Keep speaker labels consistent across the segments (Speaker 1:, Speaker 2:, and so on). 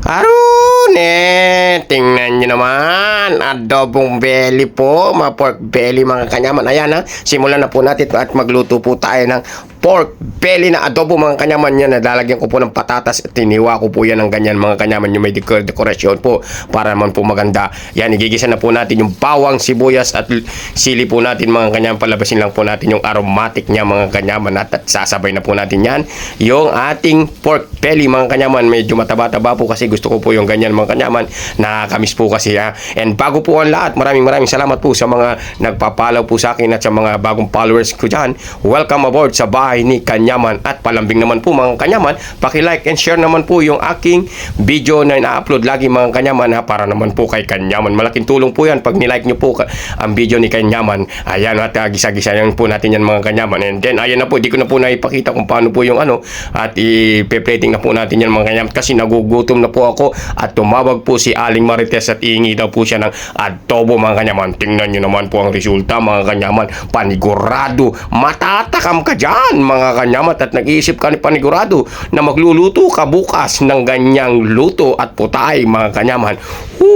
Speaker 1: Arune, tingnan nyo naman, adobong belly po, mga pork belly mga kanyaman. Ayan ha, simulan na po natin at magluto po tayo ng pork belly na adobo mga kanyaman. Yan, nalalagyan ko po ng patatas at tiniwa ko po yan ng ganyan mga kanyaman, yung may dekorasyon po para naman po maganda. Yan, igigisa na po natin yung bawang, sibuyas at sili po natin mga kanyaman. Palabasin lang po natin yung aromatic niya mga kanyaman at sasabay na po natin yan yung ating pork belly mga kanyaman. Medyo mataba-taba po kasi gusto ko po yung ganyan mga kanyaman, nakakamiss po kasi ha. And bago po ang lahat, maraming salamat po sa mga nagpapalaw po sa akin at sa mga bagong followers ko dyan. Welcome aboard sa bahay ni Kanyaman. At palambing naman po mga kanyaman, paki-like and share naman po yung aking video na ina-upload lagi mga kanyaman ha, para naman po kay Kanyaman. Malaking tulong po yan pag nilike nyo po ang video ni Kanyaman. Ayan, at gisa-gisa yan po natin yan mga kanyaman. And then ayan na po, di ko na po naipakita kung paano po yung at i-plating na po natin yan mga kanyaman kasi nagugutom na po ako at tumawag po si Aling Marites at iingi daw po siya ng adobo mga kanyaman. Tingnan nyo naman po ang resulta mga kanyaman, panigurado matatakam ka dyan mga kanyaman at nag-iisip ka ni panigurado na magluluto ka bukas ng ganyang luto at putay mga kanyaman.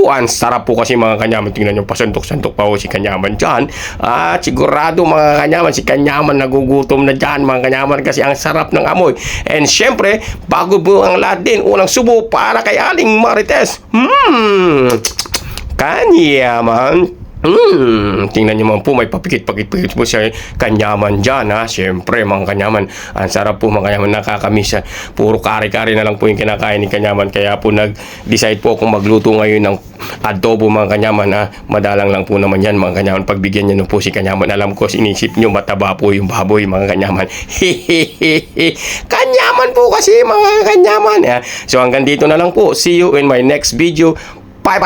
Speaker 1: Ang sarap po kasi mga kanyaman. Tingnan nyo, pasuntok-santok pa po si Kanyaman dyan at sigurado mga kanyaman si Kanyaman nagugutom na dyan mga kanyaman kasi ang sarap ng amoy. And syempre bago po ang lahat din, unang subo para kay Aling Marites. Kanyaman. Tingnan nyo man po, may papikit-pakit po siya Kanyaman dyan ha. Siyempre mga kanyaman, ang sarap po mga kanyaman, nakakamiss. Puro kare-kare na lang po yung kinakain ni Kanyaman. Kaya po nag-decide po akong magluto ngayon ng adobo mga kanyaman ha. Madalang lang po naman yan mga kanyaman. Pagbigyan nyo na po si Kanyaman. Alam ko, sinisip nyo mataba po yung baboy mga kanyaman. Kanyaman po kasi mga kanyaman ha. So hanggang dito na lang po. See you in my next video. Bye bye.